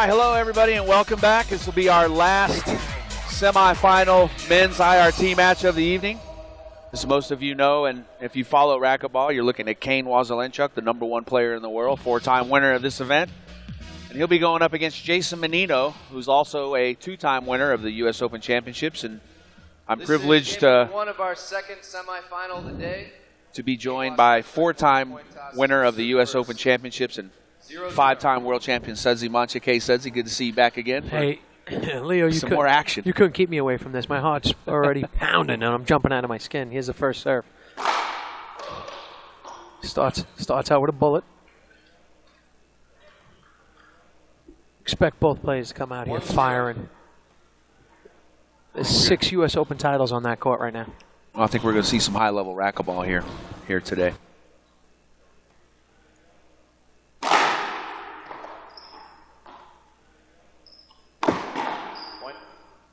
right, hello everybody and welcome back. This will be our last semifinal men's IRT match of the evening. As most of you know, and if you follow racquetball, you're looking at Kane Waselenchuk, the #1 player in the world, 4-time winner of this event. And he'll be going up against Jason Mannino, who's also a 2-time winner of the US Open Championships. And I'm privileged one of our second semifinal today to be joined by 4-time winner of the US Open Championships and 5-time world champion Sudsy Manchik. Hey, Sudsy, good to see you back again. Hey, Leo, some more action. You couldn't keep me away from this. My heart's already pounding, and I'm jumping out of my skin. Here's the first serve. Starts out with a bullet. Expect both players to come out here firing. There's 6 U.S. Open titles on that court right now. Well, I think we're going to see some high-level racquetball here today.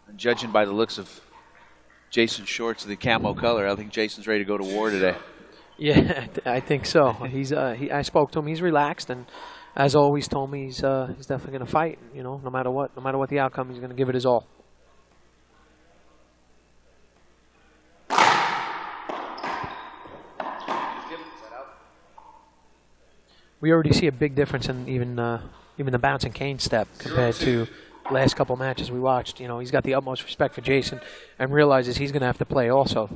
And judging by the looks of Jason's shorts, the camo color, I think Jason's ready to go to war today. Yeah, I think so. I spoke to him. He's relaxed, and as always, told me he's definitely going to fight. You know, no matter what the outcome, he's going to give it his all. We already see a big difference in even the bouncing Kane step compared to last couple matches we watched. You know, he's got the utmost respect for Jason and realizes he's going to have to play also.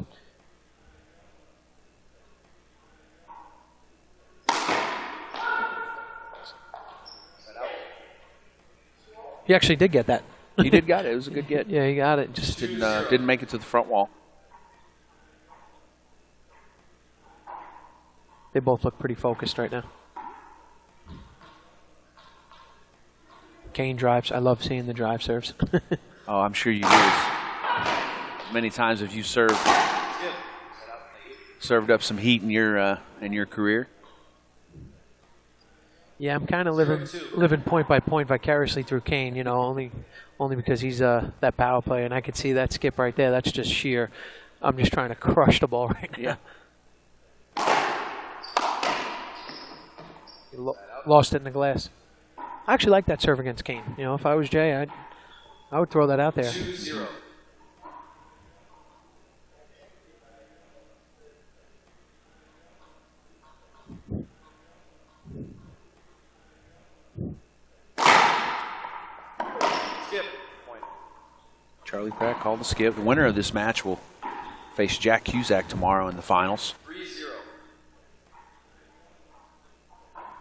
He actually did get that. He did got it. It was a good get. Yeah, he got it. Just didn't make it to the front wall. They both look pretty focused right now. Kane drives. I love seeing the drive serves. Oh, I'm sure you do. As many times have you served up some heat in your career? Yeah, I'm kind of living point by point vicariously through Kane. You know, only because he's that power player, and I could see that skip right there. That's just sheer. I'm just trying to crush the ball right now. He lost it in the glass. I actually like that serve against Kane. You know, if I was Jay, I would throw that out there. 2-0. Skip. Point. Charlie Pratt called the skip. The winner of this match will face Jack Cusack tomorrow in the finals. 3-0.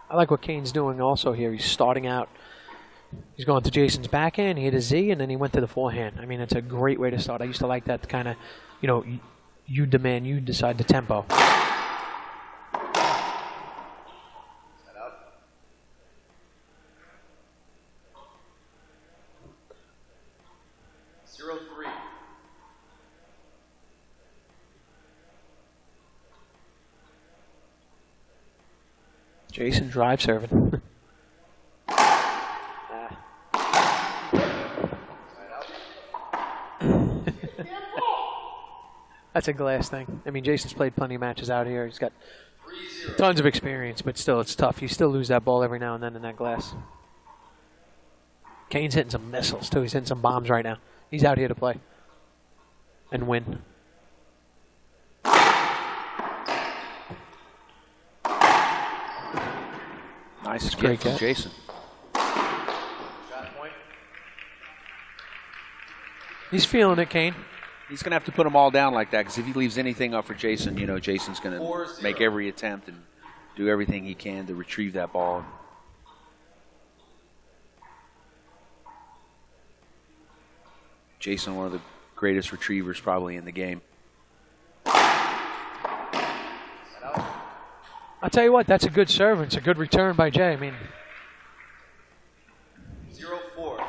I like what Kane's doing also here. He's starting out. He's going to Jason's backhand. He hit a Z, and then he went to the forehand. I mean, it's a great way to start. I used to like that kind of, you know, you demand, you decide the tempo. Set up. Zero 3. Jason drive serving. That's a glass thing. I mean, Jason's played plenty of matches out here. He's got tons of experience, but still, it's tough. You still lose that ball every now and then in that glass. Kane's hitting some missiles, too. He's hitting some bombs right now. He's out here to play and win. Nice great from Jason. Shot point. He's feeling it, Kane. He's going to have to put them all down like that, because if he leaves anything up for Jason, you know, Jason's going to make every attempt and do everything he can to retrieve that ball. Jason, one of the greatest retrievers probably in the game. I'll tell you what, that's a good serve. It's a good return by Jay. I mean, 0-4.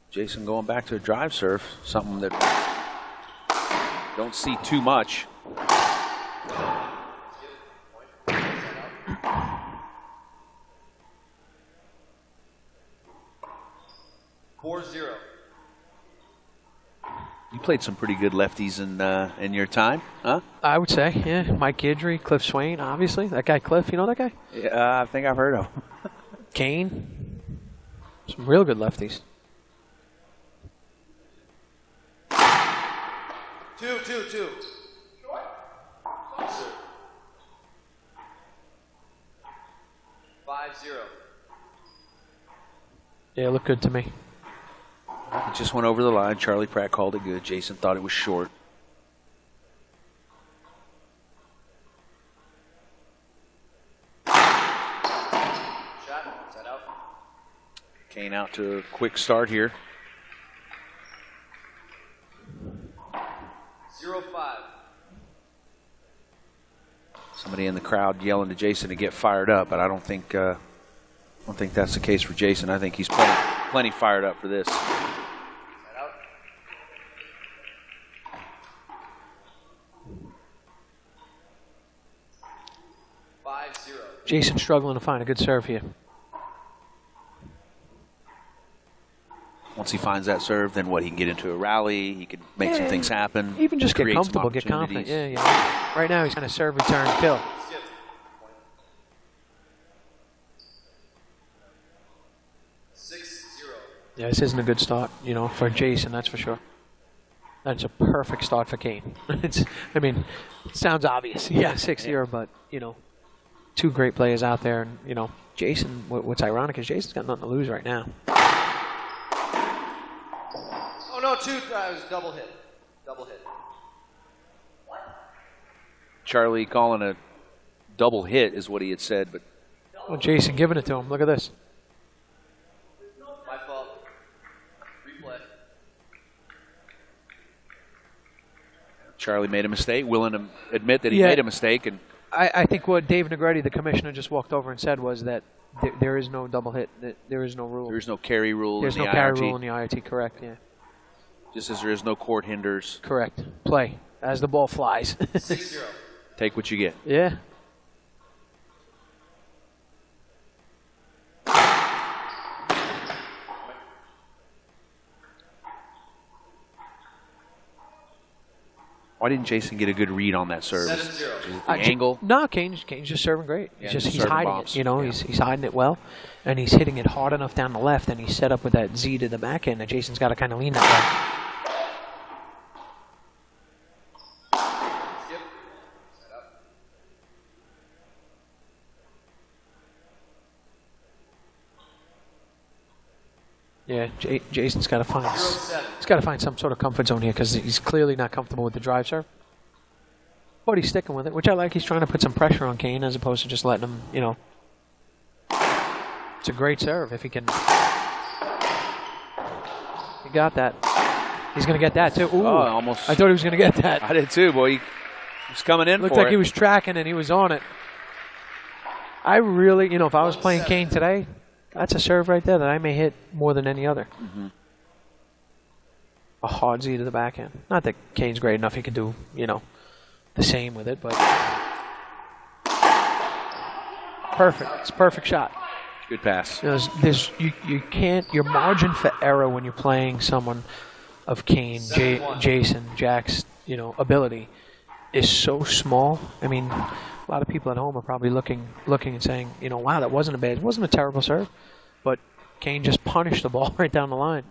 Jason going back to a drive serve, something that don't see too much. You played some pretty good lefties in your time, huh? I would say, yeah. Mike Guidry, Cliff Swain, obviously. That guy Cliff, you know that guy? Yeah, I think I've heard of him. Kane. Some real good lefties. 2-2-2. 5-0. Yeah, it looked good to me. It just went over the line. Charlie Pratt called it good. Jason thought it was short. Shot. Set out. Kane out to a quick start here. 0-5. Somebody in the crowd yelling to Jason to get fired up, but I don't think that's the case for Jason. I think he's plenty fired up for this. Set out. Jason struggling to find a good serve here. Once he finds that serve, then what? He can get into a rally. He can make some things happen. Even just get create some comfortable, get confident. opportunities. Yeah. Right now he's kind of serve, return, kill. Skip. 6-0. Yeah, this isn't a good start, for Jason, that's for sure. That's a perfect start for Kane. It sounds obvious. Yeah, 6-0, but, two great players out there. And, Jason, what's ironic is Jason's got nothing to lose right now. Oh, no, it was double hit. Double hit. Charlie calling a double hit is what he had said, but Well, Jason giving it to him. Look at this. My fault. Replay. Charlie made a mistake, willing to admit that he made a mistake. And I think what Dave Negretti, the commissioner, just walked over and said was that there is no double hit. There is no rule. There's no carry rule There's in the no IRT. carry rule in the IRT, correct, yeah. Just as there is no court hinders. Correct. Play as the ball flies. 6-0. Take what you get. Yeah. Why didn't Jason get a good read on that serve? 7-0. The angle? No, Kane's just serving great. Yeah, He's serving hiding bombs. it. He's hiding it well, and he's hitting it hard enough down the left, and he's set up with that Z to the back end, and Jason's got to kind of lean that way. Skip. Set up. Yeah, Jason's got to find 0-7. he's got to find some sort of comfort zone here because he's clearly not comfortable with the drive serve. But he's sticking with it, which I like. He's trying to put some pressure on Kane as opposed to just letting him, It's a great serve if he can. He got that. He's going to get that, too. Ooh, almost. I thought he was going to get that. I did too, boy. He was coming in Looked for like it. he was tracking and he was on it. I really, if I was playing Kane today, that's a serve right there that I may hit more than any other. Mm-hmm. A hard Z to the backhand. Not that Kane's great enough he can do, the same with it, but perfect. It's a perfect shot. Good pass. You can't, your margin for error when you're playing someone of Kane, Jason, Jack's, ability is so small. I mean, a lot of people at home are probably looking and saying, wow, that wasn't it wasn't a terrible serve, but Kane just punished the ball right down the line.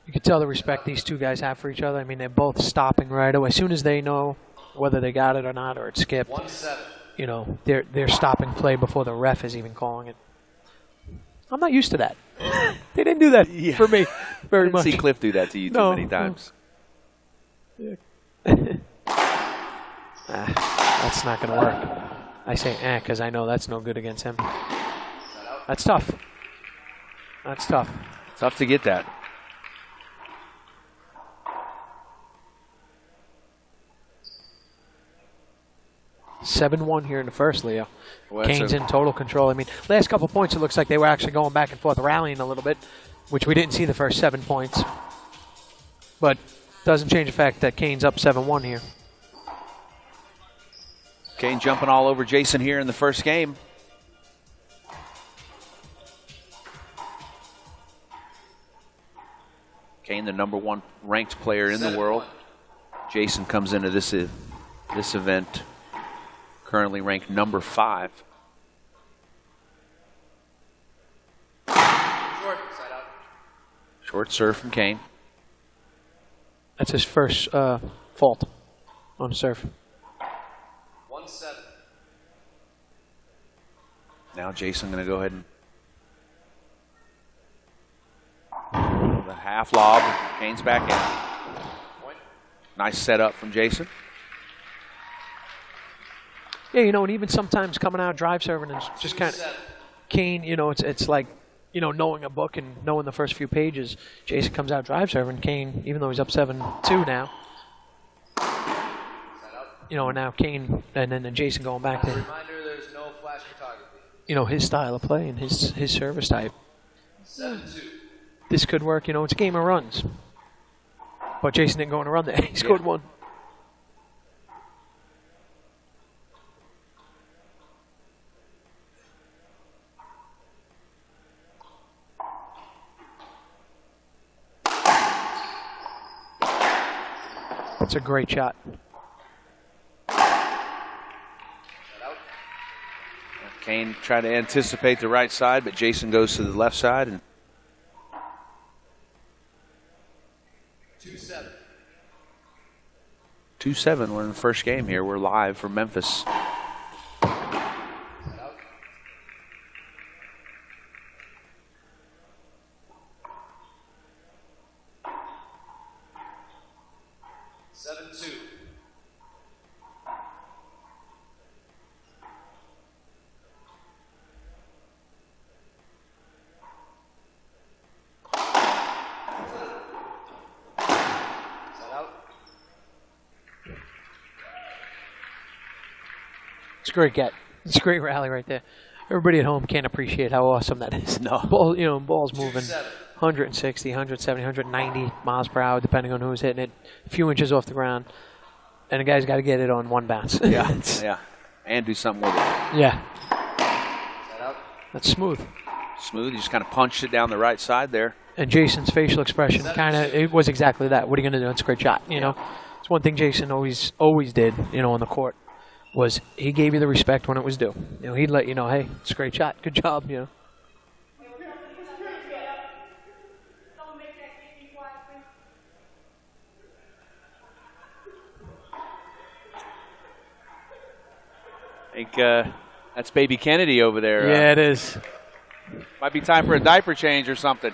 You can tell the respect these two guys have for each other. I mean, they're both stopping right away. As soon as they know whether they got it or not, or it skipped, 1-7. They're stopping play before the ref is even calling it. I'm not used to that. They didn't do that for me very much. I didn't see Cliff do that to you too many times. That's not going to work. I say because I know that's no good against him. That's tough. That's tough. Tough to get that. (7-1) here in the first, Leo. Well, Kane's in total control. I mean, last couple points, it looks like they were actually going back and forth, rallying a little bit, which we didn't see the first 7 points. But doesn't change the fact that Kane's up 7-1 here. Kane jumping all over Jason here in the first game. the #1 ranked player in the world. Jason comes into this event currently ranked #5. Short, side out. Short serve from Kane. That's his first fault on the serve. 1-7. Now Jason going to go ahead and the half lob. Kane's back in. Point. Nice setup from Jason. Yeah, you know, and even sometimes coming out drive serving and just kind of Kane, you know, it's like, you know, knowing a book and knowing the first few pages. Jason comes out drive serving. Kane, even though he's up 7-2 now, you know, and now Kane and then Jason going back to, Reminder: there's no flash photography. you know, his style of play and his service type. 7-2. This could work. You know, it's a game of runs. But Jason didn't go on a run there. He scored one. It's a great shot. Kane tried to anticipate the right side, but Jason goes to the left side. And 2-7. 2-7. We're in the first game here. We're live from Memphis. It's a great get. It's a great rally right there. Everybody at home can't appreciate how awesome that is. No. Ball, you know, ball's moving 160, 170, 190 miles per hour, depending on who's hitting it. A few inches off the ground, and the guy's got to get it on one bounce. Yeah, yeah, and do something with it. Yeah. That's smooth. Smooth. You just kind of punched it down the right side there. And Jason's facial expression it was exactly that. What are you going to do? It's a great shot. You know, it's one thing Jason always did. You know, on the court, was he gave you the respect when it was due. You know, he'd let you know, hey, it's a great shot, good job. You know. I think that's baby Kennedy over there. Yeah, it is. Might be time for a diaper change or something.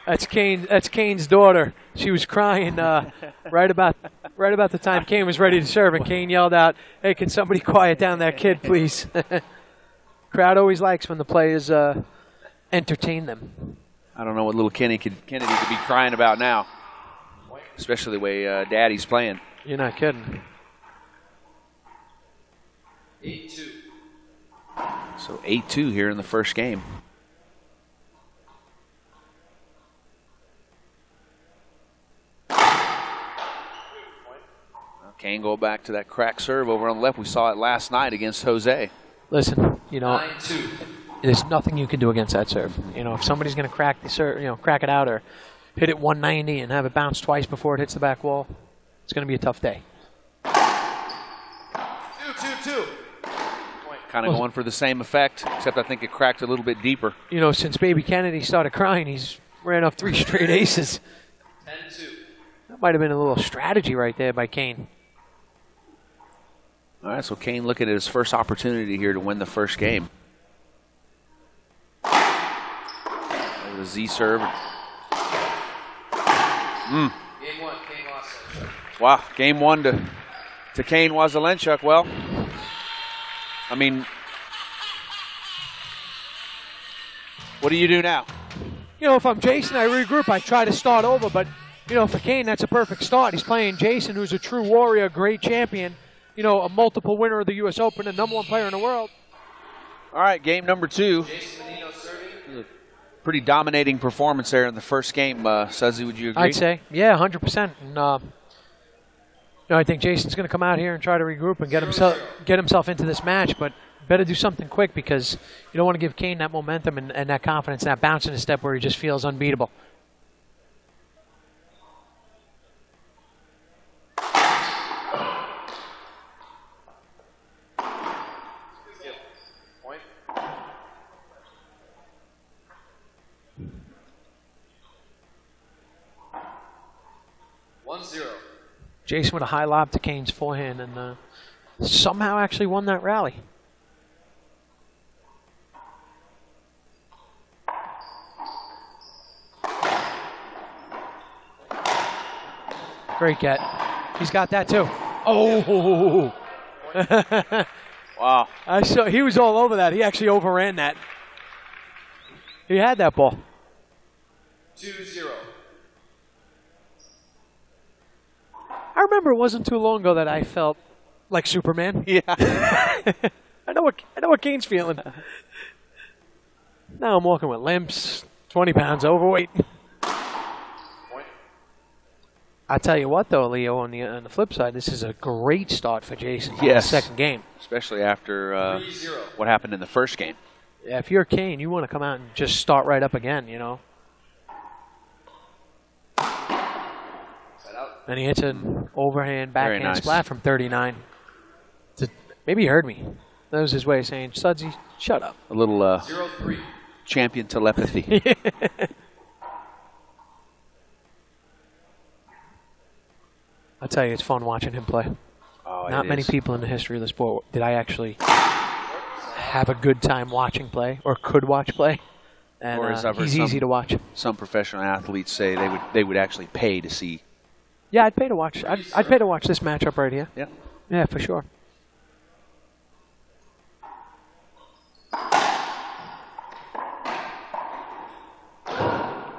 That's Kane's daughter. She was crying right about the time Kane was ready to serve, and Kane yelled out, "Hey, can somebody quiet down that kid, please?" Crowd always likes when the players entertain them. I don't know what little Kennedy could be crying about now, especially the way Daddy's playing. You're not kidding. 8-2. So 8-2 here in the first game. Kane go back to that crack serve over on the left. We saw it last night against Jose. Listen, you know, 9-2. there's nothing you can do against that serve. You know, if somebody's going to crack the serve, you know, crack it out or hit it 190 and have it bounce twice before it hits the back wall, it's going to be a tough day. 2-2-2. Kind of going for the same effect, except I think it cracked a little bit deeper. You know, since baby Kennedy started crying, he's ran off 3 straight aces. 10-2. That might have been a little strategy right there by Kane. All right, so Kane looking at his first opportunity here to win the first game. The Z serve. Game 1, Kane Waselenchuk. Wow, game 1 to Kane Waselenchuk. Well, I mean, what do you do now? You know, if I'm Jason, I regroup. I try to start over, but, you know, for Kane, that's a perfect start. He's playing Jason, who's a true warrior, great champion, you know, a multiple winner of the US Open, and #1 player in the world. All right, game number 2. Jason Mannino serving. Pretty dominating performance there in the first game. Suzy, would you agree? I'd say, yeah, 100%. And, you know, I think Jason's going to come out here and try to regroup and get himself into this match. But better do something quick because you don't want to give Kane that momentum and that confidence, and that bounce in his step where he just feels unbeatable. Point. One zero. Jason with a high lob to Kane's forehand and somehow actually won that rally. Great get. He's got that too. Oh! Wow. I saw he was all over that. He actually overran that. He had that ball. 2-0. I remember it wasn't too long ago that I felt like Superman. Yeah. I know what Kane's feeling. Now I'm walking with limps, 20 pounds overweight. Point. I tell you what, though, Leo, on the flip side, this is a great start for Jason. Yes. In the second game. Especially after 3-0. what happened in the first game. Yeah, if you're Kane, you want to come out and just start right up again, you know. Side out. And he hits an overhand backhand nice. splat from 39. Maybe he heard me. That was his way of saying, Sudsy, shut up. A little 0-3. champion telepathy. I'll tell you, it's fun watching him play. Oh, Not many people in the history of the sport did I actually have a good time watching play or could watch play. And Or as I've heard he's easy to watch. Some professional athletes say they would actually pay to see. Yeah, I'd pay to watch. I'd pay to watch this matchup right here. Yeah. Yeah, for sure.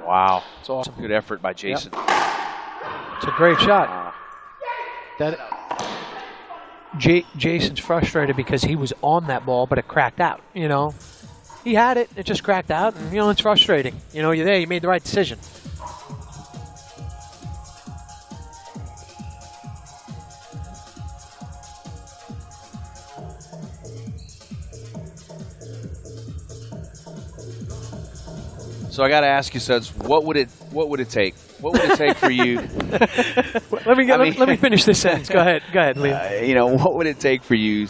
Wow. It's awesome. Good effort by Jason. It's a great shot. That Jason's frustrated because he was on that ball, but it cracked out. You know, he had it, it just cracked out, and you know it's frustrating. You know, you're there, you made the right decision. So I got to ask you, Suds, what would it take? What would it take for you? let me finish this sentence. Go ahead, Liam. You know, what would it take for you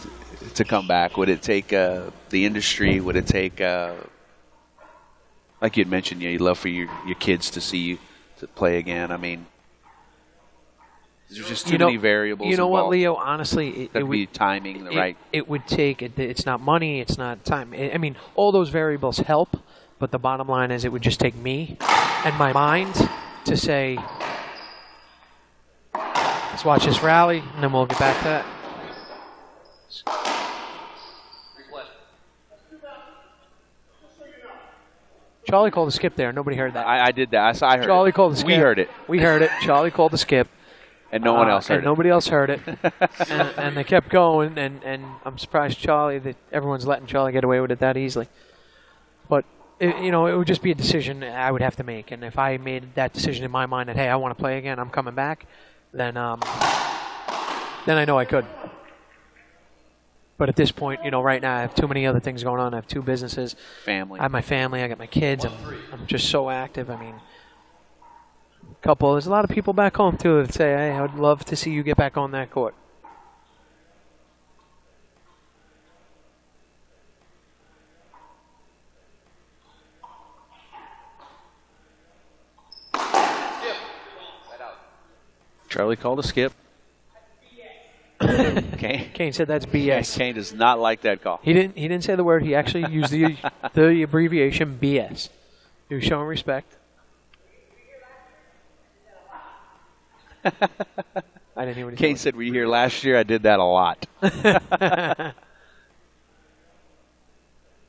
to come back? Would it take the industry? Would it take, like you had mentioned, you'd love for your kids to see you to play again? I mean, there's just too many variables. You know involved. what, Leo? Honestly, it would be timing, right. It would take. It's not money. It's not time. I mean, all those variables help. But the bottom line is it would just take me and my mind to say, let's watch this rally, and then we'll get back to that. Charlie called a skip there. Nobody heard that. I did that. I heard Charlie it. called the skip. We heard it. We heard it. Charlie called the skip. And no one else heard and it. Nobody else heard it. and they kept going, and I'm surprised Charlie, that everyone's letting Charlie get away with it that easily. But it would just be a decision I would have to make. And if I made that decision in my mind that, hey, I want to play again, I'm coming back, then I know I could. But at this point, right now I have too many other things going on. I have two businesses. Family. I have my family. I got my kids. I'm just so active. I mean, there's a lot of people back home, too, that say, hey, I would love to see you get back on that court. Charlie called a skip. Kane said that's BS. Kane does not like that call. He didn't say the word. He actually used the abbreviation BS. He was showing respect. I didn't hear what he Kane said, were you here last year? I did that a lot.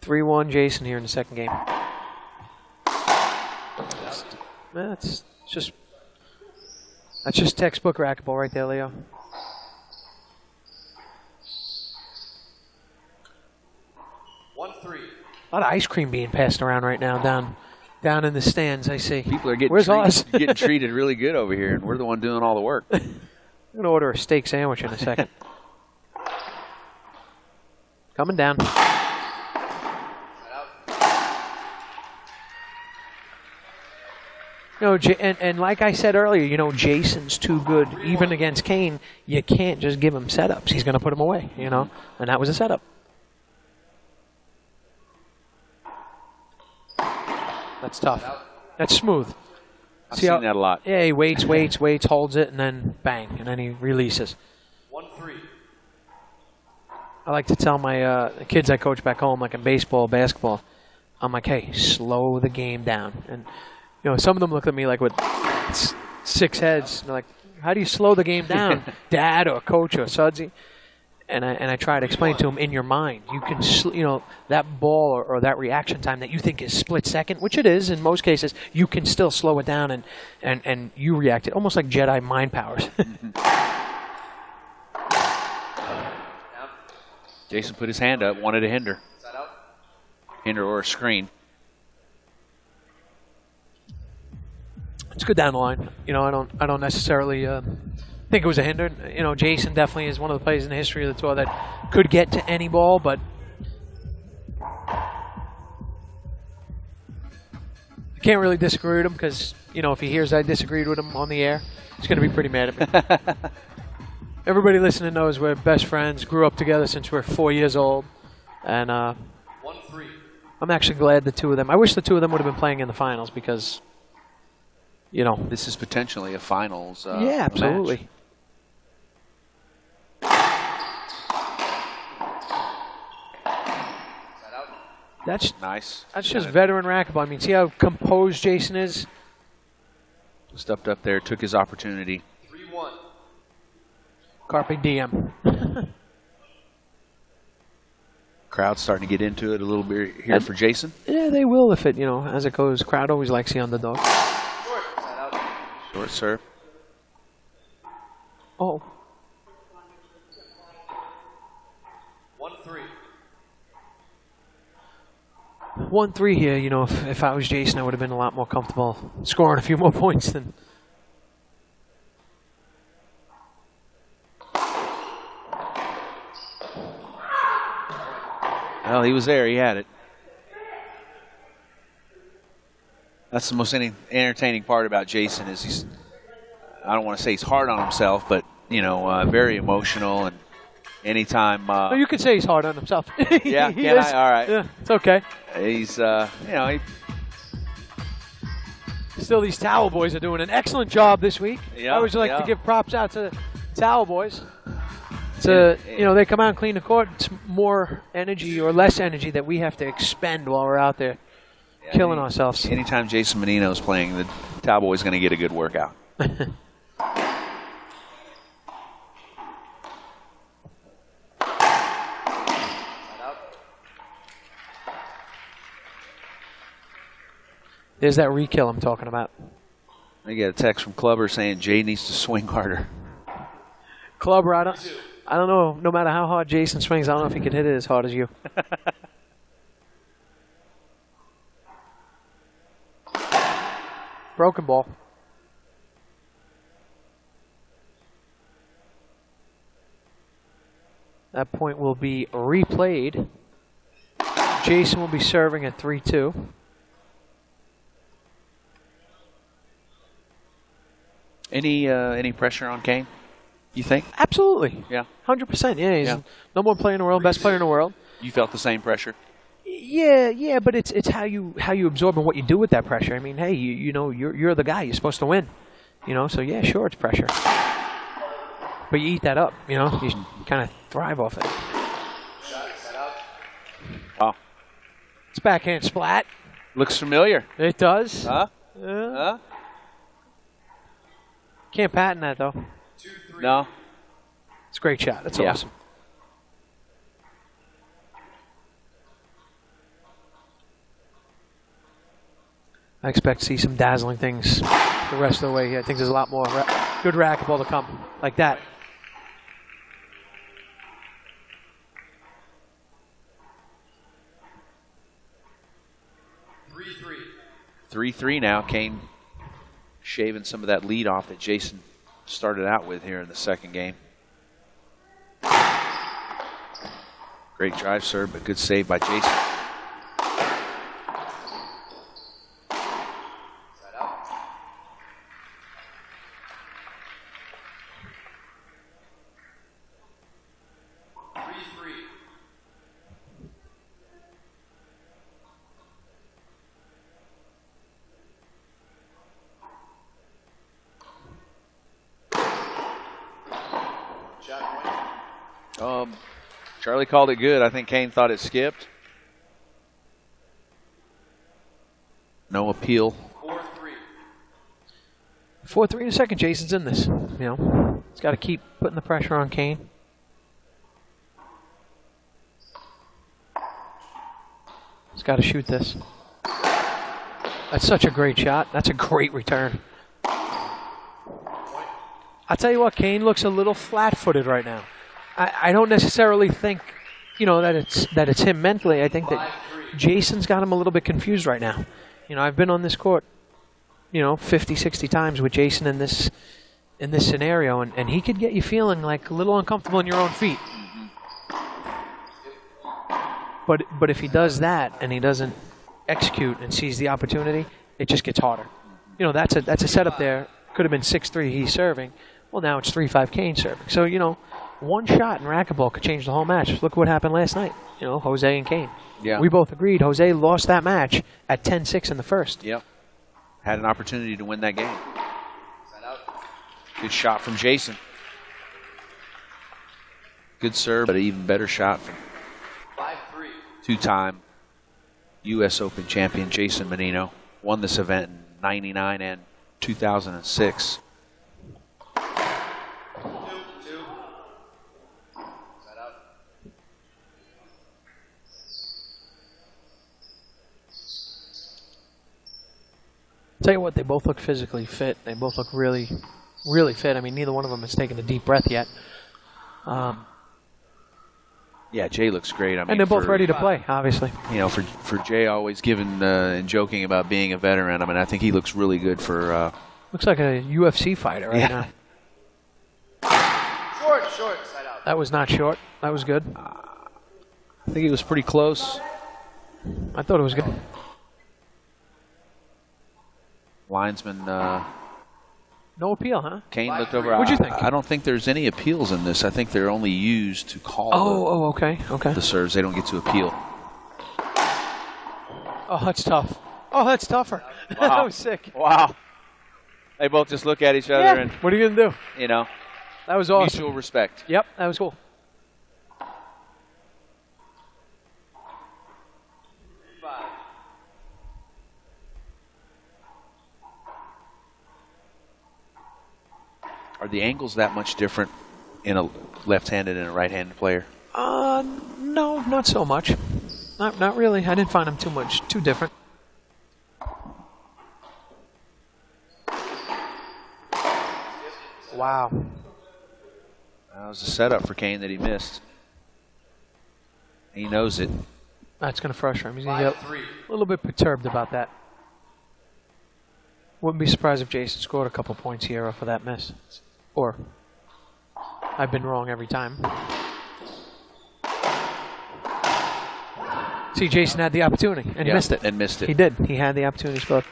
3-1 Jason here in the second game. That's just textbook racquetball right there, Leo. A lot of ice cream being passed around right now down in the stands, I see. People are getting, ours? getting treated really good over here, and we're the one doing all the work. I'm going to order a steak sandwich in a second. Coming down. You know, and like I said earlier, you know, Jason's too good. Even against Kane, you can't just give him setups. He's going to put him away, you know. And that was a setup. That's tough. That's smooth. I've seen that a lot. Yeah, he waits, holds it, and then bang, and then he releases. 1-3. I like to tell my kids I coach back home, like in baseball, basketball, I'm like, hey, slow the game down. And, you know, some of them look at me like with 6 heads. They're like, how do you slow the game down, Dad or Coach or Sudsy? And I try to explain to them, in your mind, you can, you know, that ball or that reaction time that you think is split second, which it is in most cases, you can still slow it down and you react it, almost like Jedi mind powers. Jason put his hand up, wanted a hinder. Hinder or a screen. It's good down the line. You know, I don't necessarily think it was a hinder. You know, Jason definitely is one of the players in the history of the tour that could get to any ball, but I can't really disagree with him because, you know, if he hears I disagreed with him on the air, he's going to be pretty mad at me. Everybody listening knows we're best friends, grew up together since we're 4 years old, and 1-3. I'm actually glad the two of them. I wish the two of them would have been playing in the finals because, you know, this is potentially a finals. Yeah, absolutely. That's nice. That's just veteran racquetball. I mean, see how composed Jason is? Stepped up there, took his opportunity. 3-1. Carpe diem. Crowd's starting to get into it a little bit here for Jason. Yeah, they will if it, you know, as it goes. Crowd always likes the underdog. Short serve. Oh. 1-3. 1-3 here. You know, if I was Jason, I would have been a lot more comfortable scoring a few more points than. Well, he was there. He had it. That's the most entertaining part about Jason is he's, I don't want to say he's hard on himself, but, you know, very emotional. And anytime. No, you could say he's hard on himself. Yeah, can I? All right. Yeah, it's okay. He's, you know, Still, these Towel Boys are doing an excellent job this week. Yeah, I always like to give props out to the Towel Boys. You know, they come out and clean the court. It's more energy or less energy that we have to expend while we're out there killing ourselves. Anytime Jason Mannino is playing, the Cowboy's going to get a good workout. There's that re-kill I'm talking about. I get a text from Clubber saying Jay needs to swing harder. Clubber, I don't know. No matter how hard Jason swings, I don't know if he can hit it as hard as you. Broken ball. That point will be replayed. Jason will be serving at 3-2. Any pressure on Kane, you think? Absolutely. Yeah. 100%. Yeah, he's number one player in the world, best player in the world. You felt the same pressure? Yeah, but it's how you absorb and what you do with that pressure. I mean, hey, you know, you're the guy. You're supposed to win. You know, so yeah, sure, it's pressure. But you eat that up, you know. You kind of thrive off it. Wow. It's backhand splat. Looks familiar. It does. Huh? Huh? Can't patent that, though. 2-3. No. It's a great shot. That's awesome. I expect to see some dazzling things the rest of the way here. I think there's a lot more good racquetball to come like that. Three 3-3 now. Kane shaving some of that lead off that Jason started out with here in the second game. Great drive serve, but good save by Jason. Charlie called it good. I think Kane thought it skipped. No appeal. 4-3. 4-3 in a second. Jason's in this. You know, he's got to keep putting the pressure on Kane. He's got to shoot this. That's such a great shot. That's a great return. I'll tell you what, Kane looks a little flat-footed right now. I don't necessarily think, you know, that it's him mentally. I think that Jason's got him a little bit confused right now. You know, I've been on this court, you know, 50, 60 times with Jason in this scenario, and he could get you feeling like a little uncomfortable in your own feet. But if he does that and he doesn't execute and sees the opportunity, it just gets harder. You know, that's a setup there. Could have been 6-3 he's serving. Well, now it's 3-5 Kane serving. So, you know, one shot in racquetball could change the whole match. Look what happened last night. You know, Jose and Kane. Yeah. We both agreed Jose lost that match at 10-6 in the first. Yep. Had an opportunity to win that game. Good shot from Jason. Good serve, but an even better shot from 5-3. Two-time US Open champion Jason Mannino. Won this event in '99 and 2006. Tell you what, they both look physically fit. They both look really, really fit. I mean, neither one of them has taken a deep breath yet. Yeah, Jay looks great. I mean, and they're both ready to play, obviously. You know, for Jay always giving and joking about being a veteran, I mean, I think he looks really good for... looks like a UFC fighter right now. Short, side out. That was not short. That was good. I think he was pretty close. I thought it was good. Linesman... no appeal, huh? Kane looked over. What'd you think? I don't think there's any appeals in this. I think they're only used to call okay. the serves. They don't get to appeal. Oh, that's tough. Oh, that's tougher. Wow. That was sick. Wow. They both just look at each other and, what are you going to do? you know, That was awesome. mutual respect. Yep, that was cool. Are the angles that much different in a left-handed and a right-handed player? No, not so much. Not really. I didn't find them too different. Wow. That was a setup for Kane that he missed. He knows it. That's going to frustrate him. He's going to get a little bit perturbed about that. Wouldn't be surprised if Jason scored a couple points here off of that miss. Or I've been wrong every time. See, Jason had the opportunity and missed it. And missed it. He did. He had the opportunity to score.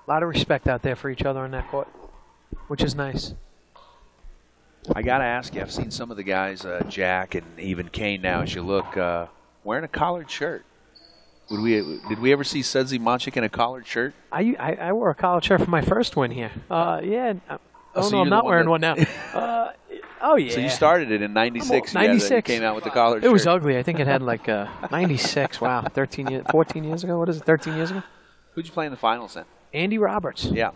A lot of respect out there for each other on that court, which is nice. I got to ask you, I've seen some of the guys, Jack and even Kane now, as you look, wearing a collared shirt. Did we ever see Sudsy Monchik in a collared shirt? I wore a collared shirt for my first win here. Yeah. So no, I'm not wearing one now. Oh, yeah. So you started it in 96. 96. You came out with the collared shirt. It was ugly. I think it had like 96. Wow. 14 years ago? What is it, 13 years ago? Who'd you play in the finals then? Andy Roberts. Yeah.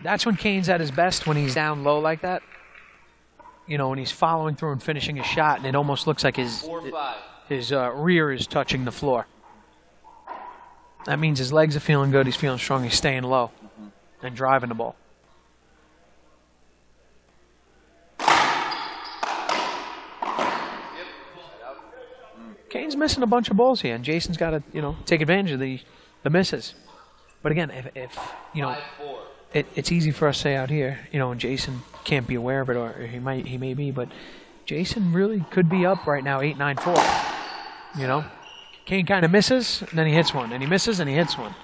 That's when Kane's at his best, when he's down low like that. You know, when he's following through and finishing his shot, and it almost looks like his rear is touching the floor. That means his legs are feeling good, he's feeling strong, he's staying low and driving the ball. Kane's missing a bunch of balls here, and Jason's got to, take advantage of the misses. But again, if it's easy for us to say out here, and Jason can't be aware of it, or he may be, but Jason really could be up right now 8-9-4. Kane kind of misses, and then he hits one, and he misses, and he hits one.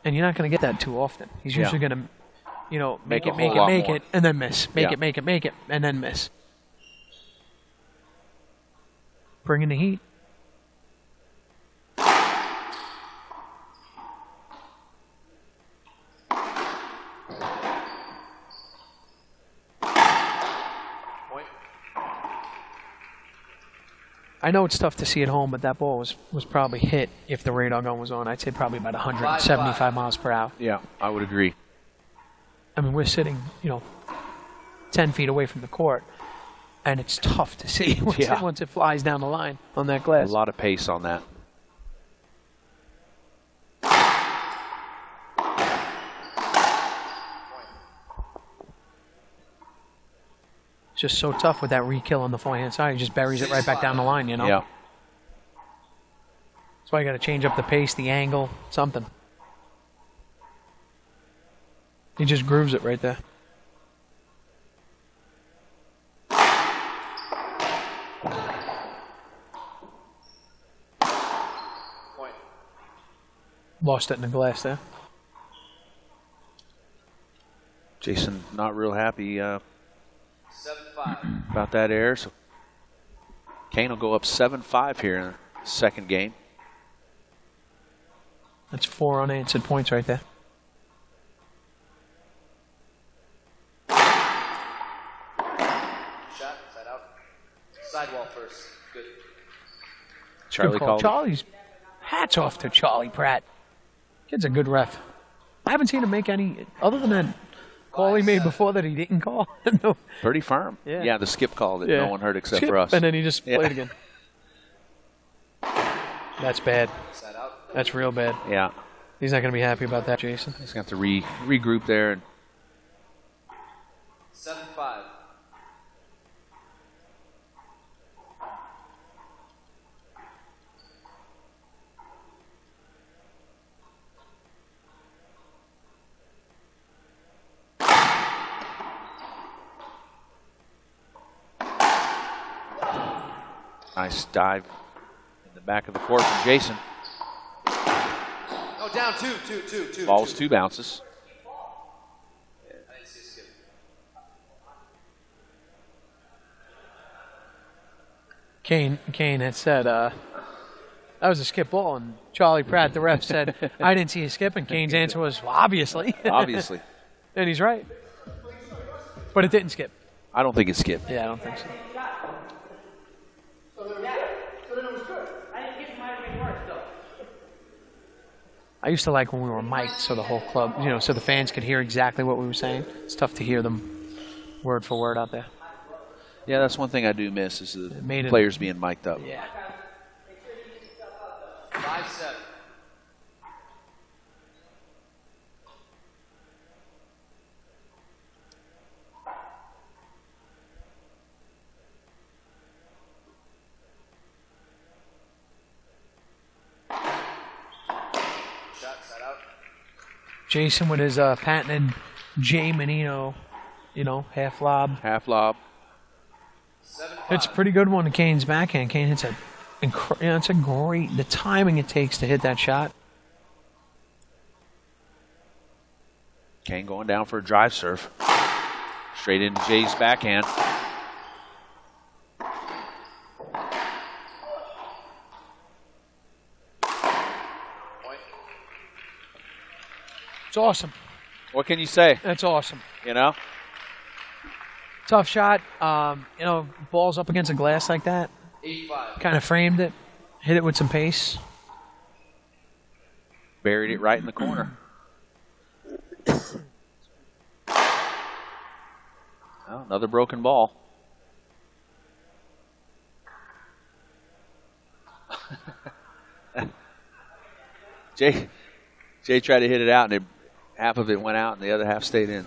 And you're not going to get that too often. He's usually going to, make it, and then miss. Make it, and then miss. Bringing the heat. I know it's tough to see at home, but that ball was probably hit if the radar gun was on. I'd say probably about 175 miles per hour. Yeah, I would agree. I mean, we're sitting, 10 feet away from the court, and it's tough to see once it flies down the line on that glass. A lot of pace on that. Just so tough with that re-kill on the forehand side. He just buries it right back down the line, Yeah. That's why you got to change up the pace, the angle, something. He just grooves it right there. Point. Lost it in the glass there. Jason not real happy 7-5. about that error. So Kane will go up 7-5 here in the second game. That's 4 unanswered points right there. Shot, side out. Sidewall first. Good. Charlie called. Charlie's hats off to Charlie Pratt. Kid's a good ref. I haven't seen him make any, other than that call he made before that he didn't call. No. Pretty firm. Yeah. The skip call that no one heard except for us. And then he just played again. That's bad. Side out. That's real bad. Yeah. He's not going to be happy about that, Jason. He's going to have to regroup there. And 7-5. nice dive in the back of the court from Jason. Oh, down two. Ball's 2 bounces. I didn't see a skip. Kane had said that was a skip ball, and Charlie Pratt, the ref, said, I didn't see a skip, and Kane's answer was, well, obviously. Obviously. And he's right. But it didn't skip. I don't think it skipped. Yeah, I don't think so. I used to like when we were mic'd so the whole club, so the fans could hear exactly what we were saying. It's tough to hear them word for word out there. Yeah, that's one thing I do miss is the made it- players being mic'd up. Yeah. 5-7. Shot, side out. Jason with his patented J. Mannino, half lob. Half lob. 7-5. It's a pretty good one to Kane's backhand. Kane hits it's a great, the timing it takes to hit that shot. Kane going down for a drive serve. Straight into Jay's backhand. Point. It's awesome. What can you say? That's awesome. Tough shot. Balls up against a glass like that. 8-5. Kind of framed it. Hit it with some pace. Buried it right in the corner. Oh, another broken ball. Jay tried to hit it out, and half of it went out, and the other half stayed in.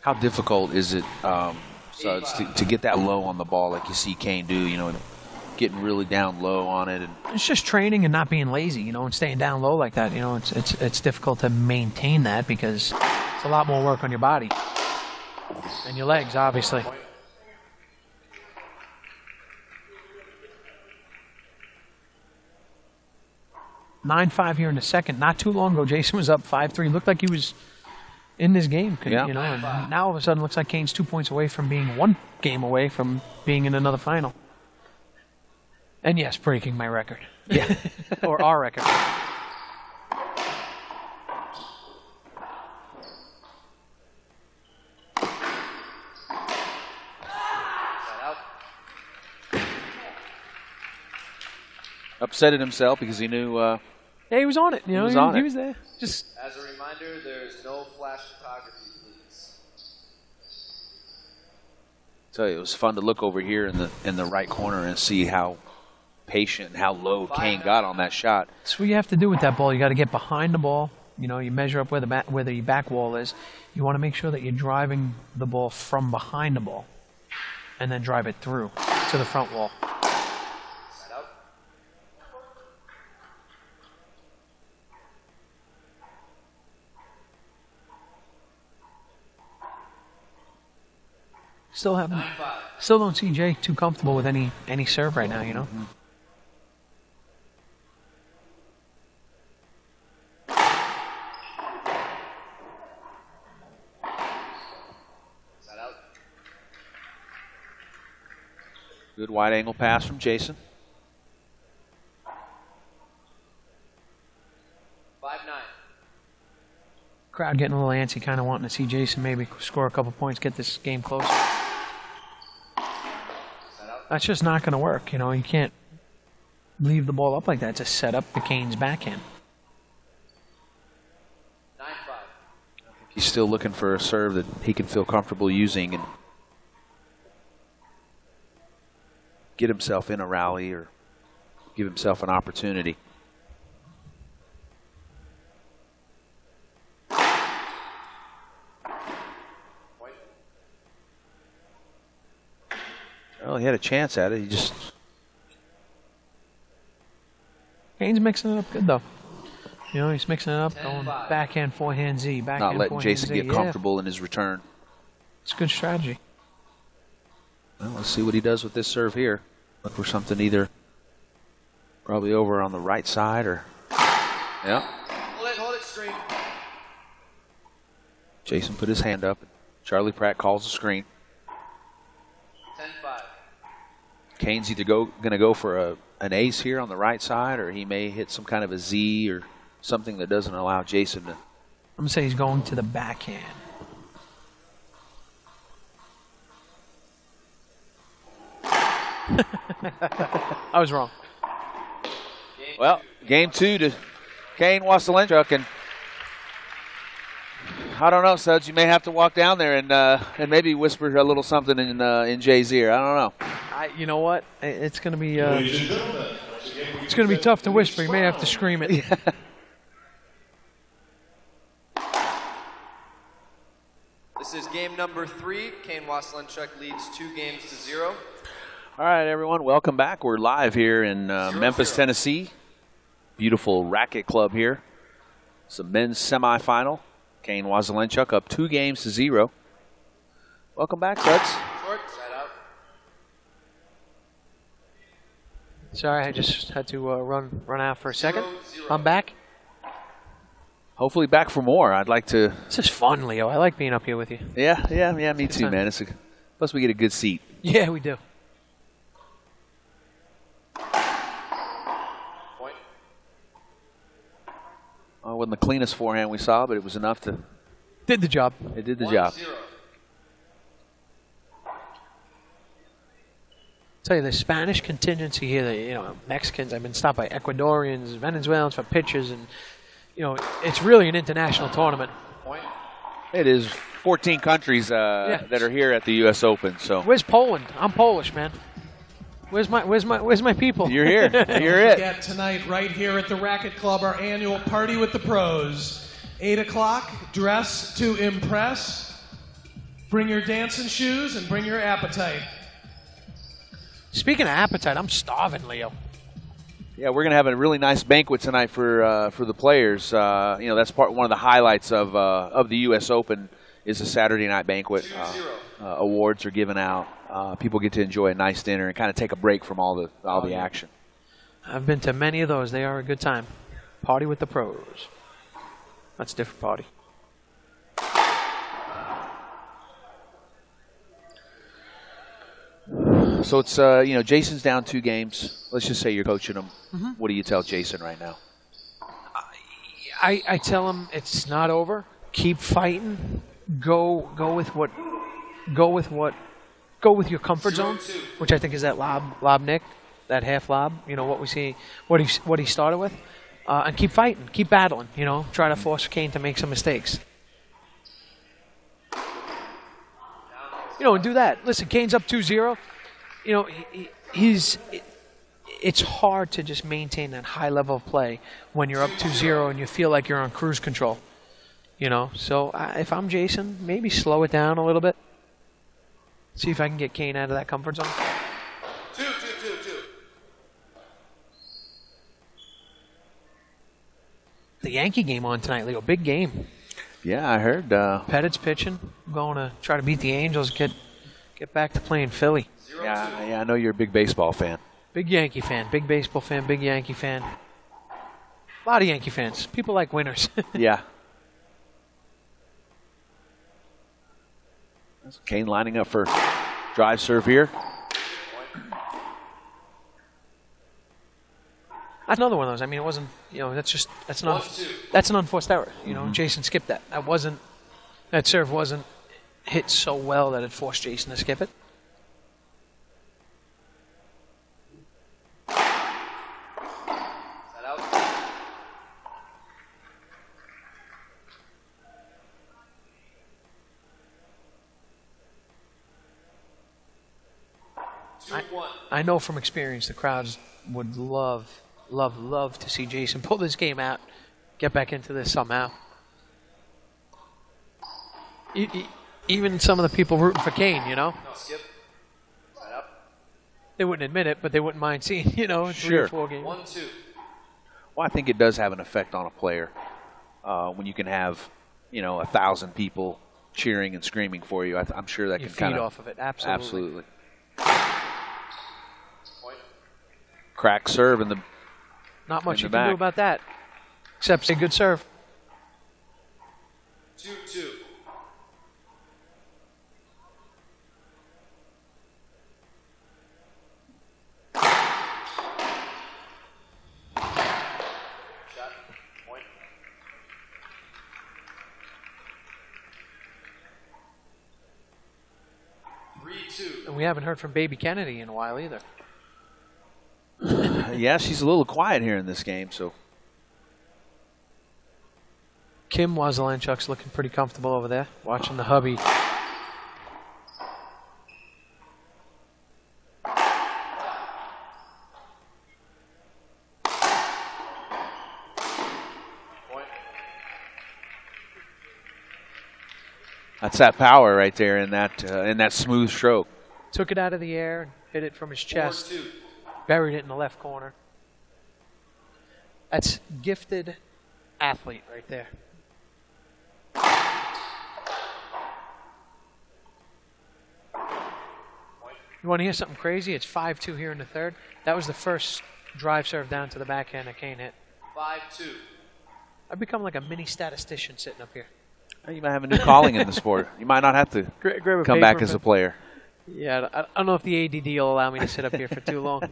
How difficult is it to get that low on the ball like you see Kane do, you know, getting really down low on it? And it's just training and not being lazy, you know, and staying down low like that. You know, it's difficult to maintain that because it's a lot more work on your body and your legs, obviously. (9-5) here in the second. Not too long ago, Jason was up 5-3. Looked like he was in this game, yeah. You know, and now all of a sudden looks like Kane's 2 points away from being 1 game away from being in another final. And yes, breaking my record. Yeah. Or our record. Upset at himself because he knew. Yeah, he was on it. You know, he was there. Just as a reminder, there's no flash photography, please. So it was fun to look over here in the right corner and see how patient and how low Kane got on that shot. That's what you have to do with that ball. You got to get behind the ball. You know, you measure up where the back wall is. You want to make sure that you're driving the ball from behind the ball, and then drive it through to the front wall. Still don't see Jay too comfortable with any serve right now, you know. Good wide angle pass from Jason. 5-9. Crowd getting a little antsy, kind of wanting to see Jason maybe score a couple points, get this game closer. That's just not going to work. You know, you can't leave the ball up like that to set up the Kane's backhand. 9-5. He's still looking for a serve that he can feel comfortable using and get himself in a rally or give himself an opportunity. Well, he had a chance at it. He just... Kane's mixing it up good, though. You know, he's mixing it up, going backhand, forehand, Z, backhand, not letting forehand, Jason Z. get comfortable in his return. It's a good strategy. Well, let's see what he does with this serve here. Look for something either probably over on the right side or... Yeah. Hold it screen. Jason put his hand up. Charlie Pratt calls the screen. 10-5. Kane's either going to go for an ace here on the right side, or he may hit some kind of a Z or something that doesn't allow Jason to... I'm going to say he's going to the backhand. I was wrong. Well, game 2 to Kane Waselenchuk, and I don't know, Suds. You may have to walk down there and maybe whisper a little something in Jay's ear. I don't know. You know what? It's going to be it's going to be tough to whisper. You may have to scream it. Yeah. This is game number 3. Kane Waselenchuk leads 2-0. All right, everyone. Welcome back. We're live here in Memphis, Tennessee. Beautiful racket club here. It's a men's semifinal. Kane Waselenchuk up 2-0. Welcome back, Suds. Short, side out. Sorry, I just had to run out for a second. I'm back. Hopefully back for more. I'd like to... This is fun, Leo. I like being up here with you. Yeah, me too, man. Plus we get a good seat. Yeah, we do. Point. It wasn't the cleanest forehand we saw, but it was enough to... Did the job. It did the job. Tell you, the Spanish contingency here, you know, Mexicans, I've been stopped by Ecuadorians, Venezuelans for pitches, and, you know, it's really an international tournament. Point. It is 14 countries that are here at the U.S. Open. So where's Poland? I'm Polish, man. Where's my people? You're here. You're it. Forget tonight, right here at the Racket Club, our annual Party with the Pros. 8 o'clock, dress to impress. Bring your dancing shoes and bring your appetite. Speaking of appetite, I'm starving, Leo. Yeah, we're going to have a really nice banquet tonight for the players. You know, that's one of the highlights of the U.S. Open is a Saturday night banquet. Awards are given out. People get to enjoy a nice dinner and kind of take a break from all the action. I've been to many of those. They are a good time. Party with the pros. That's a different party. So it's, you know, Jason's down 2 games. Let's just say you're coaching him. Mm-hmm. What do you tell Jason right now? I tell him it's not over. Keep fighting. Go with your comfort zone, which I think is that lob nick, that half lob. You know what we see, what he started with, and keep fighting, keep battling. You know, try to force Kane to make some mistakes. You know, and do that. Listen, Kane's up 2-0. You know, it's hard to just maintain that high level of play when you're up 2-0 and you feel like you're on cruise control. You know, so if I'm Jason, maybe slow it down a little bit. See if I can get Kane out of that comfort zone. 2. The Yankee game on tonight, Leo. Big game. Yeah, I heard. Pettit's pitching. Going to try to beat the Angels. Get back to playing Philly. Yeah, I know you're a big baseball fan. Big Yankee fan. Big baseball fan. Big Yankee fan. A lot of Yankee fans. People like winners. Yeah. Kane lining up for drive serve here. That's another one of those. I mean, it wasn't, you know, that's an unforced error. You know, Jason skipped that. That serve wasn't hit so well that it forced Jason to skip it. I know from experience the crowds would love to see Jason pull this game out, get back into this somehow. Even some of the people rooting for Kane, you know? No, skip. Side up. They wouldn't admit it, but they wouldn't mind seeing, you know, 3 or 4 games. 1-2. Well, I think it does have an effect on a player when you can have, you know, 1,000 people cheering and screaming for you. I'm sure that you can feed kind of off of it. Absolutely. Absolutely. Crack serve in the Not much you back. can do about that, except say good serve. 2-2. Shot. Point. And we haven't heard from Baby Kennedy in a while either. Yeah, she's a little quiet here in this game, so. Kane Waselenchuk's looking pretty comfortable over there, watching the hubby. That's that power right there in that smooth stroke. Took it out of the air and hit it from his chest. 4-2. Buried it in the left corner. That's gifted athlete right there. You want to hear something crazy? It's 5-2 here in the third. That was the first drive serve down to the backhand that Kane hit. 5-2. I've become like a mini statistician sitting up here. You might have a new calling in the sport. You might not have to come back as a player. Yeah, I don't know if the ADD will allow me to sit up here for too long.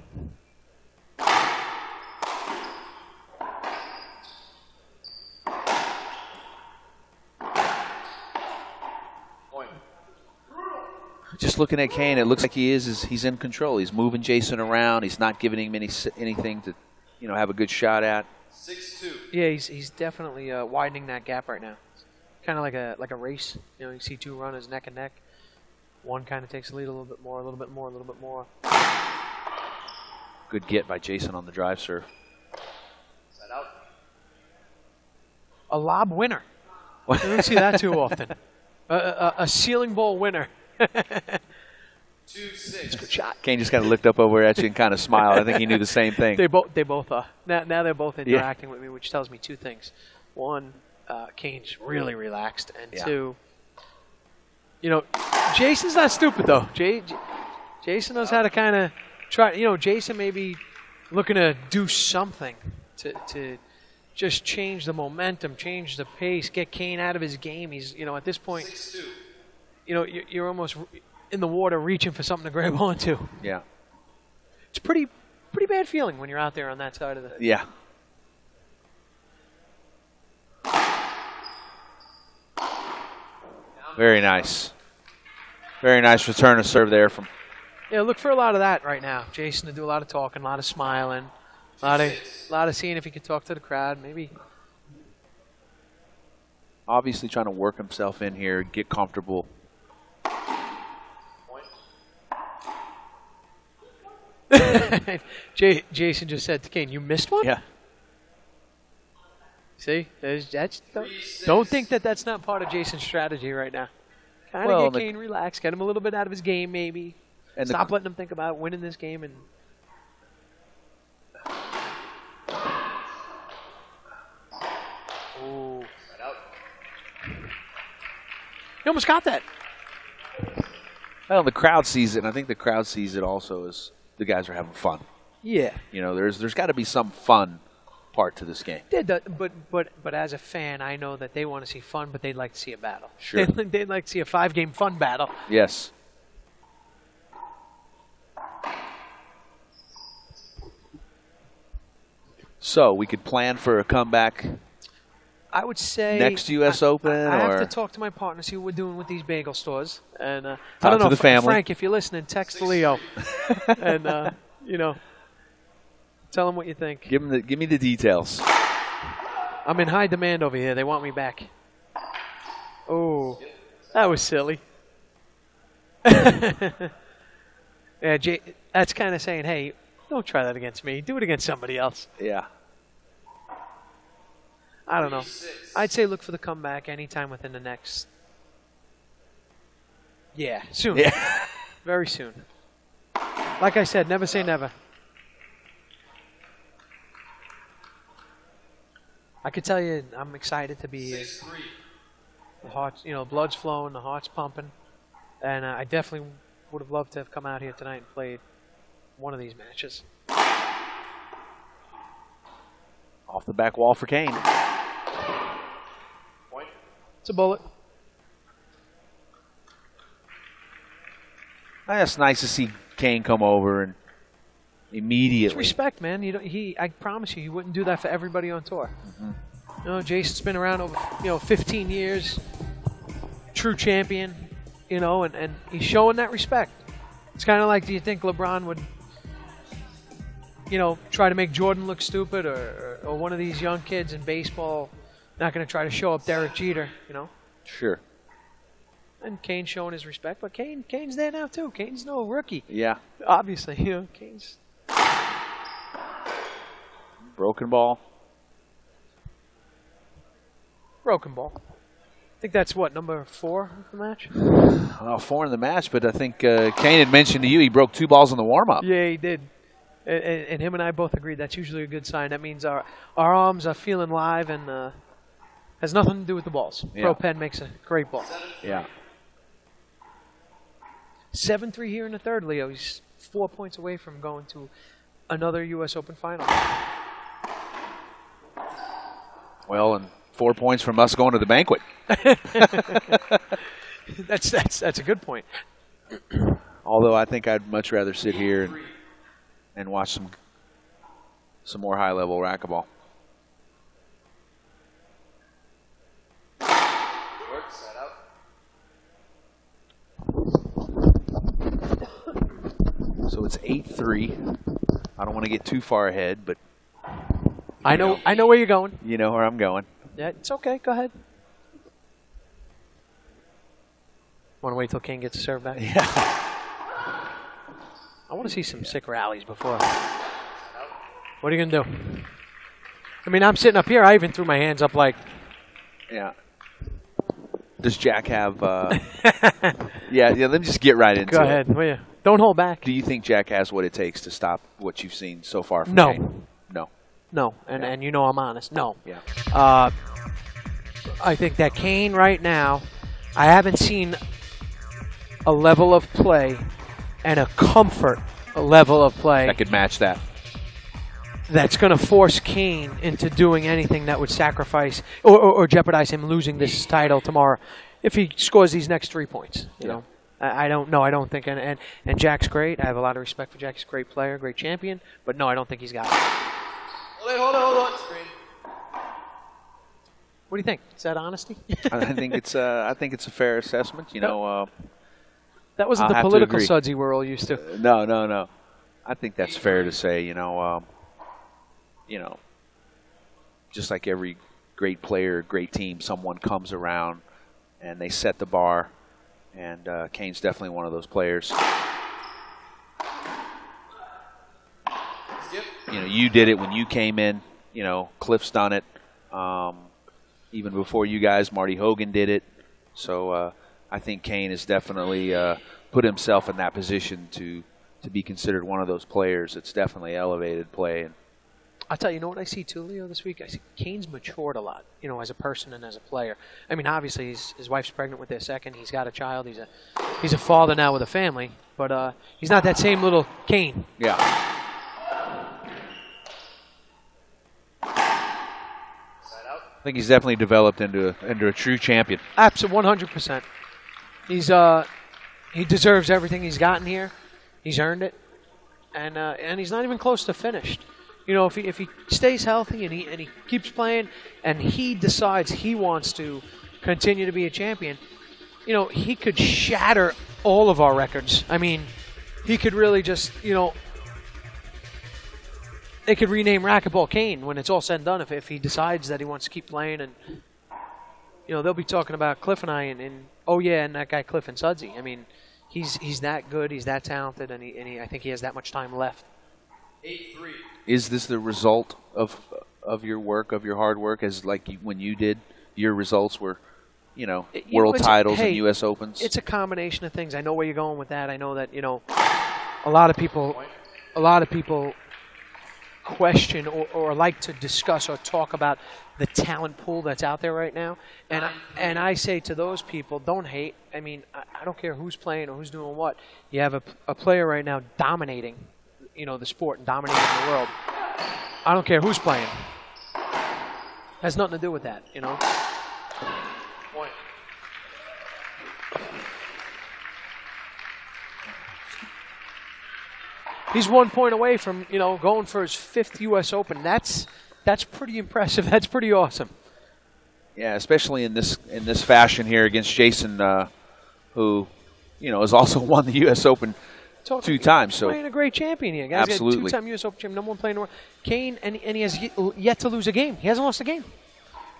Just looking at Kane, it looks like he's in control. He's moving Jason around. He's not giving him anything to, you know, have a good shot at. 6-2. Yeah, he's definitely widening that gap right now. Kind of like a race. You know, you see 2 runners neck and neck. One kind of takes the lead a little bit more, a little bit more, a little bit more. Good get by Jason on the drive serve. Side out. A lob winner. You don't see that too often. A ceiling bowl winner. 2-6. Good shot. Kane just kind of looked up over at you and kind of smiled. I think he knew the same thing. They both are. Now they're both interacting with me, which tells me two things. One, Kane's really relaxed, and two, Jason's not stupid though. Jason knows how to kind of try. Jason may be looking to do something to just change the momentum, change the pace, get Kane out of his game. He's, at this point, 6-2. You're almost in the water reaching for something to grab onto. Yeah. It's pretty bad feeling when you're out there on that side of the. Yeah. Very nice. Very nice return of serve there from. Yeah, look for a lot of that right now. Jason to do a lot of talking, a lot of smiling, a lot of seeing if he could talk to the crowd. Maybe. Obviously trying to work himself in here, get comfortable. Jason just said to Kane, "You missed one." Yeah. See, don't think that's not part of Jason's strategy right now. Kind of get Kane relaxed, get him a little bit out of his game, maybe. And stop letting him think about winning this game. And oh, he almost got that. Well, the crowd sees it, and I think the crowd sees it also as the guys are having fun. Yeah. There's got to be some fun part to this game. But as a fan, I know that they want to see fun, but they'd like to see a battle. Sure. They'd like to see a 5-game fun battle. Yes. So we could plan for a comeback. I would say next U.S. Open. I have to talk to my partner, see what we're doing with these bagel stores, and I talk don't know, to the family. Frank, if you're listening, text Leo, and tell him what you think. Give me the details. I'm in high demand over here. They want me back. Oh, that was silly. Yeah, that's kind of saying, hey, don't try that against me. Do it against somebody else. Yeah. I don't know. I'd say look for the comeback anytime within the next. Yeah, soon. Yeah. Very soon. Like I said, never say never. I could tell you, I'm excited to be here. The heart's, blood's flowing, the heart's pumping, and I definitely would have loved to have come out here tonight and played one of these matches. Off the back wall for Kane. It's a bullet. It's nice to see Kane come over and immediately. It's respect, man. I promise you, he wouldn't do that for everybody on tour. Mm-hmm. Jason's been around over 15 years, true champion, and he's showing that respect. It's kind of like, do you think LeBron would, try to make Jordan look stupid, or one of these young kids in baseball not going to try to show up Derek Jeter, Sure. And Kane's showing his respect, but Kane's there now too. Kane's no rookie. Yeah. Obviously, Kane's. Broken ball. Broken ball. I think that's what, number 4 of the match? Well, 4 in the match, but I think Kane had mentioned to you he broke 2 balls in the warm-up. Yeah, he did. And him and I both agreed that's usually a good sign. That means our arms are feeling live and has nothing to do with the balls. Yeah. Pro Pen makes a great ball. Yeah. 7-3 here in the third, Leo. He's 4 points away from going to another U.S. Open final. Well, and 4 points from us going to the banquet. That's a good point. Although I think I'd much rather sit here and watch some more high-level racquetball. So it's 8-3. I don't want to get too far ahead, but I know where you're going. You know where I'm going. Yeah, it's okay. Go ahead. Want to wait till Kane gets a serve back? Yeah. I want to see some sick rallies before. What are you going to do? I mean, I'm sitting up here. I even threw my hands up like... Yeah. Does Jack have yeah, let me just get right into it. Go ahead. Will you? Don't hold back. Do you think Jack has what it takes to stop what you've seen so far from No. Kane? No. No. And you know I'm honest. No. Yeah. I think that Kane right now, I haven't seen a level of play and a comfort level of play That could match that. that's going to force Kane into doing anything that would sacrifice or jeopardize him losing this title tomorrow if he scores these next 3 points. You know, I don't know. I don't think. And Jack's great. I have a lot of respect for Jack. He's a great player, great champion. But no, I don't think he's got it. Hold on. Screen. What do you think? Is that honesty? I think it's a fair assessment. You know, that wasn't I'll the have to political agree. sudsy we're all used to. No. I think that's fair to say. You know, just like every great player, great team, someone comes around and they set the bar. And Kane's definitely one of those players. You know, you did it when you came in. You know, Cliff's done it. Even before you guys, Marty Hogan did it. So I think Kane has definitely put himself in that position to be considered one of those players. It's definitely elevated play. And I'll tell you, know what I see too, Leo, this week? I see Kane's matured a lot, you know, as a person and as a player. I mean, obviously, his wife's pregnant with their second. He's got a child. He's a father now with a family. But he's not that same little Kane. yeah. I think he's definitely developed into a true champion. Absolutely, 100%. He deserves everything he's gotten here. He's earned it, and he's not even close to finished. You know, if he stays healthy and he keeps playing, and he decides he wants to continue to be a champion, you know, he could shatter all of our records. I mean, he could really just, you know, they could rename Racquetball Kane when it's all said and done if he decides that he wants to keep playing. And, you know, they'll be talking about Cliff and I and oh, yeah, and that guy Cliff and Sudsy. I mean, he's that good, he's that talented, and I think he has that much time left. 8-3. Is this the result of your work, of your hard work, as like when you did your results were, you know, world titles and U.S. Opens? It's a combination of things. I know where you're going with that. I know that, you know, a lot of people question or like to discuss or talk about the talent pool that's out there right now. And I say to those people, don't hate. I mean, I don't care who's playing or who's doing what. You have a player right now dominating, you know, the sport and dominating the world. I don't care who's playing. Has nothing to do with that, you know. Point. He's 1 point away from, you know, going for his 5th U.S. Open. That's pretty impressive. That's pretty awesome. Yeah, especially in this fashion here against Jason, who, you know, has also won the U.S. Open 2 times. So playing a great champion here, guys. Absolutely. 2-time U.S. Open champion, #1 player in the world. Kane, and he has yet to lose a game. He hasn't lost a game.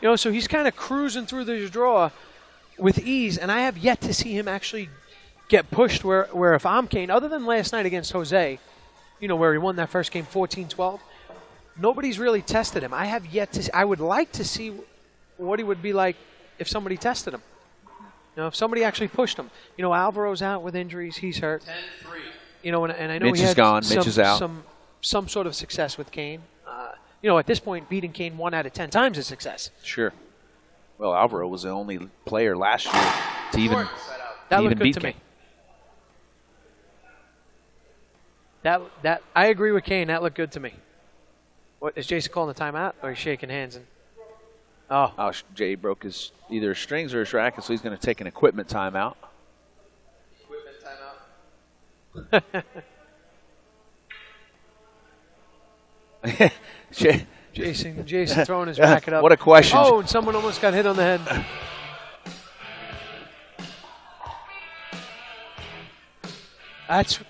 You know, so he's kind of cruising through this draw with ease, and I have yet to see him actually get pushed where if I'm Kane, other than last night against Jose, you know, where he won that first game 14-12, nobody's really tested him. I have yet to. I would like to see what he would be like if somebody tested him. You know, if somebody actually pushed him. You know, Alvaro's out with injuries. He's hurt. 10-3. You know, and I know Mitch he is had gone. Mitch is out. some sort of success with Kane. You know, at this point, beating Kane 1 out of 10 times is success. Sure. Well, Alvaro was the only player last year to even That even looked good beat to Kane. me. That I agree with Kane. That looked good to me. What is Jason calling the timeout, or he's shaking hands? And Jay broke his either his strings or his racket, so he's going to take an equipment timeout. Equipment timeout. Jason throwing his racket up. What a question. Oh, and someone almost got hit on the head.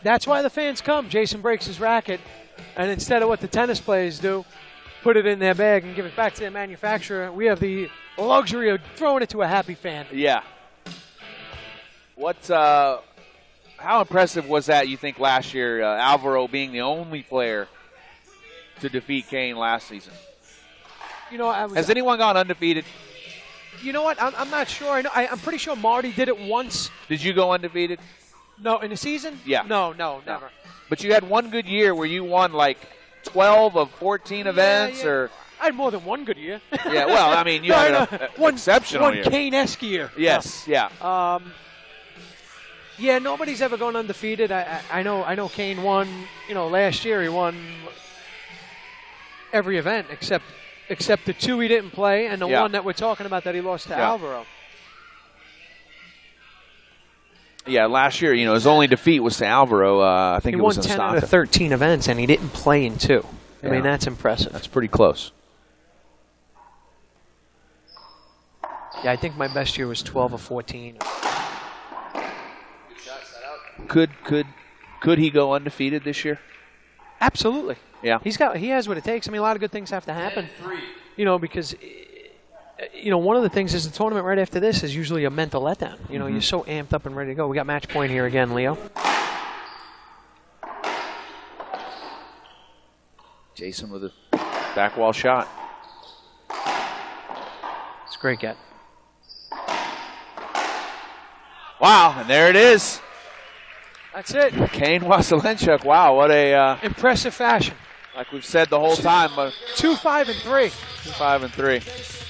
That's why the fans come. Jason breaks his racket, and instead of what the tennis players do, put it in their bag and give it back to the manufacturer, we have the luxury of throwing it to a happy fan. Yeah. How impressive was that, you think, last year, Alvaro being the only player to defeat Kane last season? You know, Has anyone gone undefeated? You know what? I'm not sure. I'm pretty sure Marty did it once. Did you go undefeated? No, in the season? Yeah. No, never. But you had one good year where you won like 12 of 14 events, or I had more than one good year. yeah. Well, I mean, you had an exceptional year. One Kane-esque year. Yes. Yeah. Yeah. Nobody's ever gone undefeated. I know. Kane won. Last year he won every event except the 2 he didn't play and the one that we're talking about that he lost to Alvaro. Yeah, last year, his only defeat was to Alvaro. I think he it was in won 10 Stockton. out of 13 events, and he didn't play in 2. I mean, that's impressive. That's pretty close. Yeah, I think my best year was 12 or 14. Good shot, set out. Could he go undefeated this year? Absolutely. Yeah. He has what it takes. I mean, a lot of good things have to happen. 10-3. Because one of the things is the tournament right after this is usually a mental letdown. You're so amped up and ready to go. We got match point here again, Leo. Jason with a back wall shot. It's a great get. Wow, and there it is. That's it. Kane Waselenchuk. Wow, what a impressive fashion. like we've said the whole time. 2-5 and 3. 2-5 and 3.